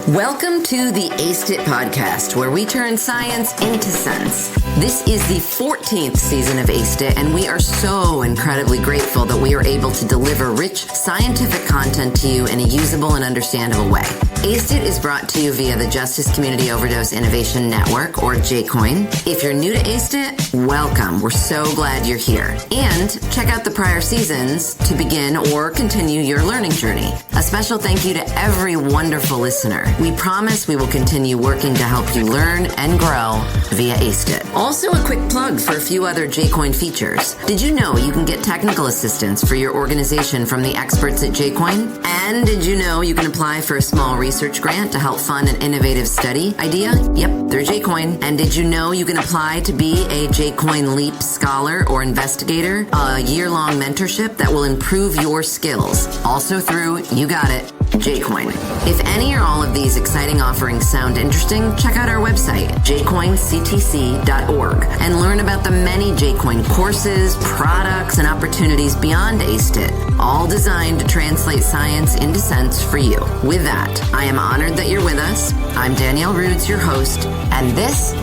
Welcome to the Aced It podcast, where we turn science into sense. This is the 14th season of Aced It, and we are so incredibly grateful that we are able to deliver rich scientific content to you in a usable and understandable way. Aced It is brought to you via the Justice Community Overdose Innovation Network, or JCOIN. If you're new to Aced It, welcome. We're so glad you're here. And check out the prior seasons to begin or continue your learning journey. A special thank you to every wonderful listener. We promise we will continue working to help you learn and grow via Aced It. Also, a quick plug for a few other JCOIN features. Did you know you can get technical assistance for your organization from the experts at JCOIN? And did you know you can apply for a small research grant to help fund an innovative study idea? Yep, through JCOIN. And did you know you can apply to be a JCOIN LEAP scholar or investigator, a year-long mentorship that will improve your skills? Also through, you got it, JCOIN. If any or all of these exciting offerings sound interesting, check out our website, jcoinctc.org, and learn about the many JCOIN courses, products, and opportunities beyond Aced It, all designed to translate science into sense for you. With that, I am honored that you're with us. I'm Danielle Rudes, your host, and this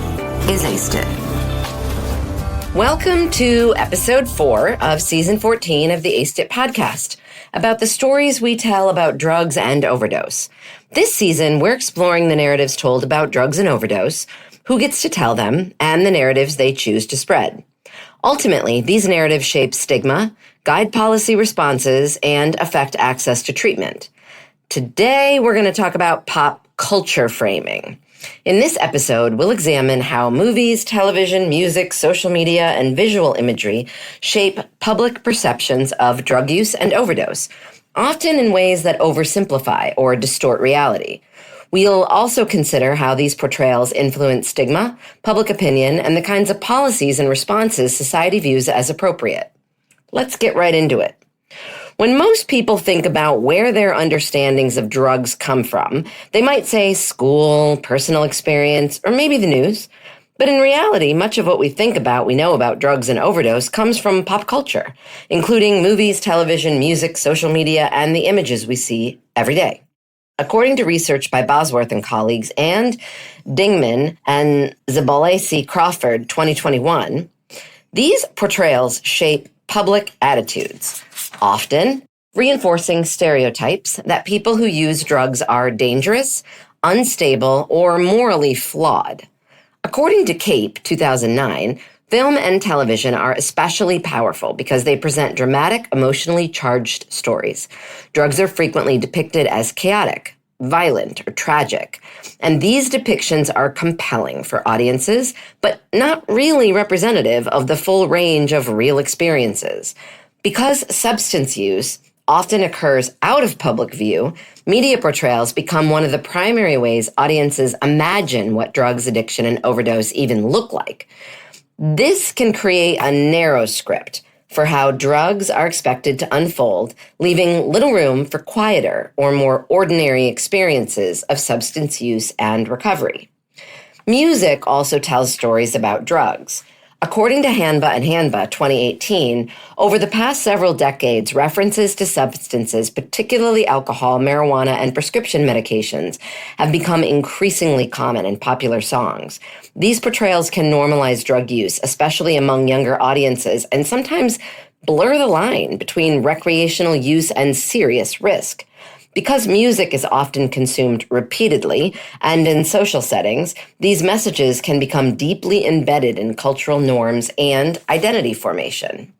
is Aced It. Welcome to episode 4 of season 14 of the Aced It podcast, about the stories we tell about drugs and overdose. This season, we're exploring the narratives told about drugs and overdose, who gets to tell them, and the narratives they choose to spread. Ultimately, these narratives shape stigma, guide policy responses, and affect access to treatment. Today, we're going to talk about pop culture framing. In this episode, we'll examine how movies, television, music, social media, and visual imagery shape public perceptions of drug use and overdose, often in ways that oversimplify or distort reality. We'll also consider how these portrayals influence stigma, public opinion, and the kinds of policies and responses society views as appropriate. Let's get right into it. When most people think about where their understandings of drugs come from, they might say school, personal experience, or maybe the news. But in reality, much of what we know about drugs and overdose comes from pop culture, including movies, television, music, social media, and the images we see every day. According to research by Bosworth and colleagues and Dingman and Zabalesi Crawford 2021, these portrayals shape public attitudes, often reinforcing stereotypes that people who use drugs are dangerous, unstable, or morally flawed. According to CAPE 2009, film and television are especially powerful because they present dramatic, emotionally charged stories. Drugs are frequently depicted as chaotic, violent, or tragic, and these depictions are compelling for audiences, but not really representative of the full range of real experiences. Because substance use often occurs out of public view, media portrayals become one of the primary ways audiences imagine what drugs, addiction, and overdose even look like. This can create a narrow script for how drugs are expected to unfold, leaving little room for quieter or more ordinary experiences of substance use and recovery. Music also tells stories about drugs. According to Hanba and Hanba 2018, over the past several decades, references to substances, particularly alcohol, marijuana, and prescription medications, have become increasingly common in popular songs. These portrayals can normalize drug use, especially among younger audiences, and sometimes blur the line between recreational use and serious risk. Because music is often consumed repeatedly and in social settings, these messages can become deeply embedded in cultural norms and identity formation.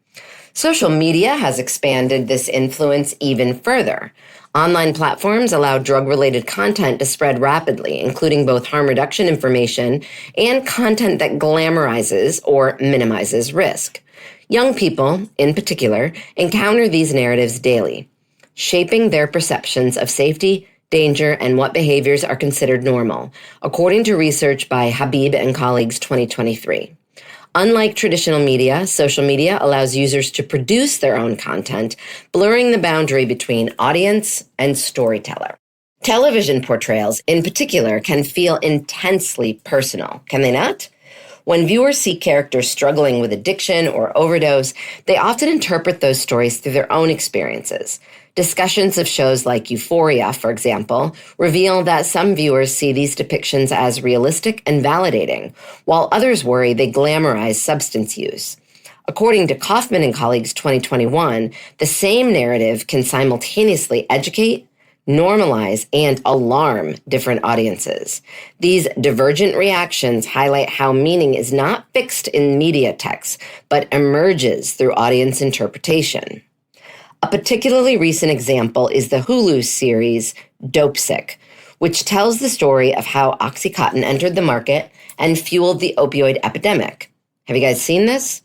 Social media has expanded this influence even further. Online platforms allow drug-related content to spread rapidly, including both harm reduction information and content that glamorizes or minimizes risk. Young people, in particular, encounter these narratives daily, shaping their perceptions of safety, danger, and what behaviors are considered normal, according to research by Habib and colleagues 2023. Unlike traditional media, social media allows users to produce their own content, blurring the boundary between audience and storyteller. Television portrayals, in particular, can feel intensely personal, can they not? When viewers see characters struggling with addiction or overdose, they often interpret those stories through their own experiences. Discussions of shows like Euphoria, for example, reveal that some viewers see these depictions as realistic and validating, while others worry they glamorize substance use. According to Kaufman and colleagues 2021, the same narrative can simultaneously educate, normalize, and alarm different audiences. These divergent reactions highlight how meaning is not fixed in media texts, but emerges through audience interpretation. A particularly recent example is the Hulu series Dopesick, which tells the story of how Oxycontin entered the market and fueled the opioid epidemic. Have you guys seen this?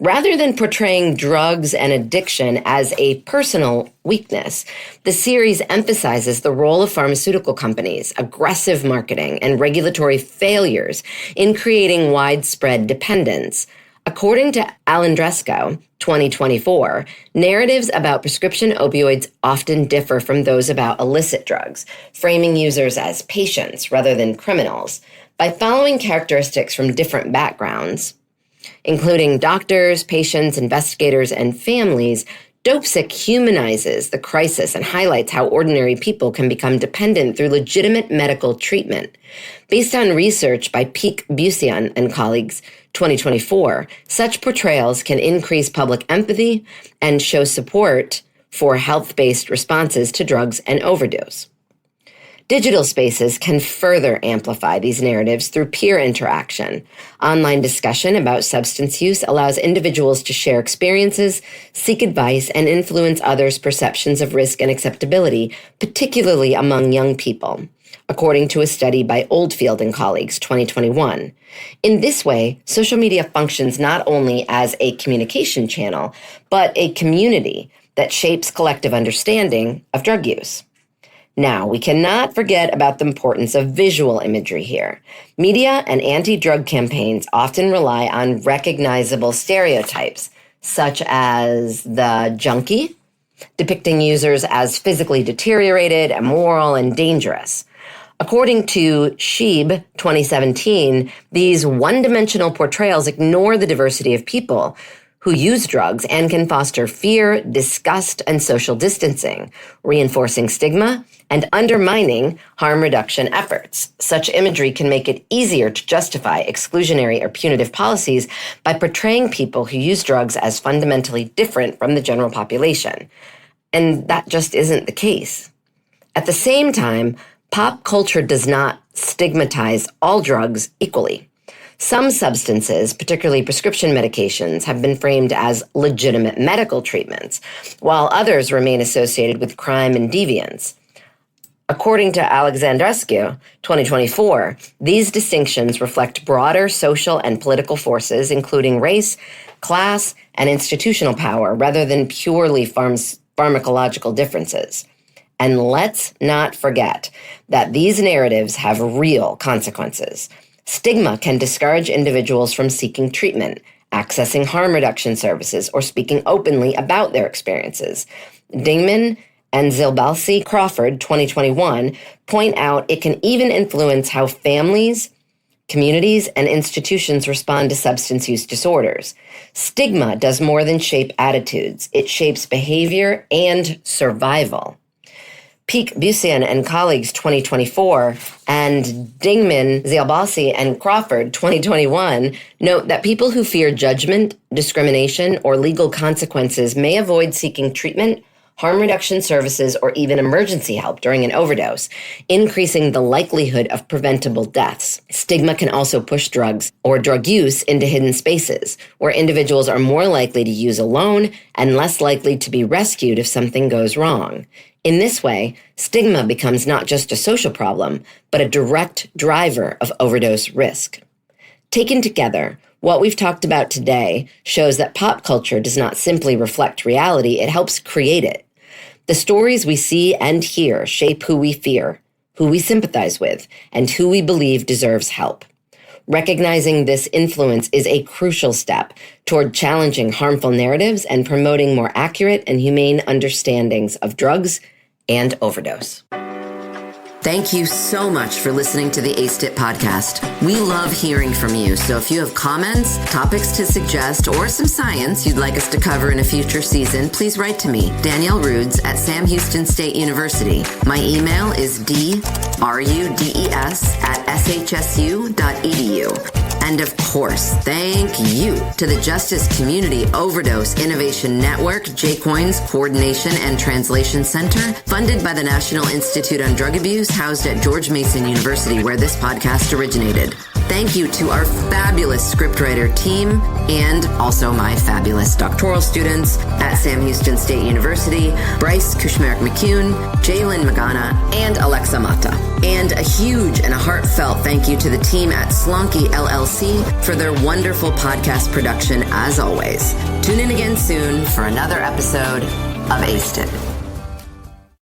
Rather than portraying drugs and addiction as a personal weakness, the series emphasizes the role of pharmaceutical companies, aggressive marketing, and regulatory failures in creating widespread dependence. According to Alandresco, 2024, narratives about prescription opioids often differ from those about illicit drugs, framing users as patients rather than criminals. By following characteristics from different backgrounds, including doctors, patients, investigators, and families, Dopesick humanizes the crisis and highlights how ordinary people can become dependent through legitimate medical treatment. Based on research by Peak Busian and colleagues, 2024, such portrayals can increase public empathy and show support for health-based responses to drugs and overdose. Digital spaces can further amplify these narratives through peer interaction. Online discussion about substance use allows individuals to share experiences, seek advice, and influence others' perceptions of risk and acceptability, particularly among young people, according to a study by Oldfield and colleagues, 2021. In this way, social media functions not only as a communication channel, but a community that shapes collective understanding of drug use. Now, we cannot forget about the importance of visual imagery here. Media and anti-drug campaigns often rely on recognizable stereotypes, such as the junkie, depicting users as physically deteriorated, immoral, and dangerous. According to Sheeb, 2017, these one-dimensional portrayals ignore the diversity of people who use drugs and can foster fear, disgust, and social distancing, reinforcing stigma and undermining harm reduction efforts. Such imagery can make it easier to justify exclusionary or punitive policies by portraying people who use drugs as fundamentally different from the general population. And that just isn't the case. At the same time, pop culture does not stigmatize all drugs equally. Some substances, particularly prescription medications, have been framed as legitimate medical treatments, while others remain associated with crime and deviance. According to Alexandrescu, 2024, these distinctions reflect broader social and political forces, including race, class, and institutional power, rather than purely pharmacological differences. And let's not forget that these narratives have real consequences. Stigma can discourage individuals from seeking treatment, accessing harm reduction services, or speaking openly about their experiences. Dingman and Zilbalsi Crawford, 2021, point out it can even influence how families, communities, and institutions respond to substance use disorders. Stigma does more than shape attitudes. It shapes behavior and survival. Peak Busian and colleagues 2024 and Dingman, Zilbalsi, and Crawford 2021 note that people who fear judgment, discrimination, or legal consequences may avoid seeking treatment, harm reduction services, or even emergency help during an overdose, increasing the likelihood of preventable deaths. Stigma can also push drugs or drug use into hidden spaces, where individuals are more likely to use alone and less likely to be rescued if something goes wrong. In this way, stigma becomes not just a social problem, but a direct driver of overdose risk. Taken together, what we've talked about today shows that pop culture does not simply reflect reality, it helps create it. The stories we see and hear shape who we fear, who we sympathize with, and who we believe deserves help. Recognizing this influence is a crucial step toward challenging harmful narratives and promoting more accurate and humane understandings of drugs and overdose. Thank you so much for listening to the Aced It podcast. We love hearing from you, so if you have comments, topics to suggest, or some science you'd like us to cover in a future season, please write to me, Danielle Rudes at Sam Houston State University. My email is drudes@shsu.edu. And of course, thank you to the Justice Community Overdose Innovation Network, JCOIN's Coordination and Translation Center, funded by the National Institute on Drug Abuse, housed at George Mason University, where this podcast originated. Thank you to our fabulous scriptwriter team and also my fabulous doctoral students at Sam Houston State University, Bryce Kushmerek-McCune, Jalen Magana, and Alexa Mata. And a huge and a heartfelt thank you to the team at Slonky LLC for their wonderful podcast production as always. Tune in again soon for another episode of Aced It.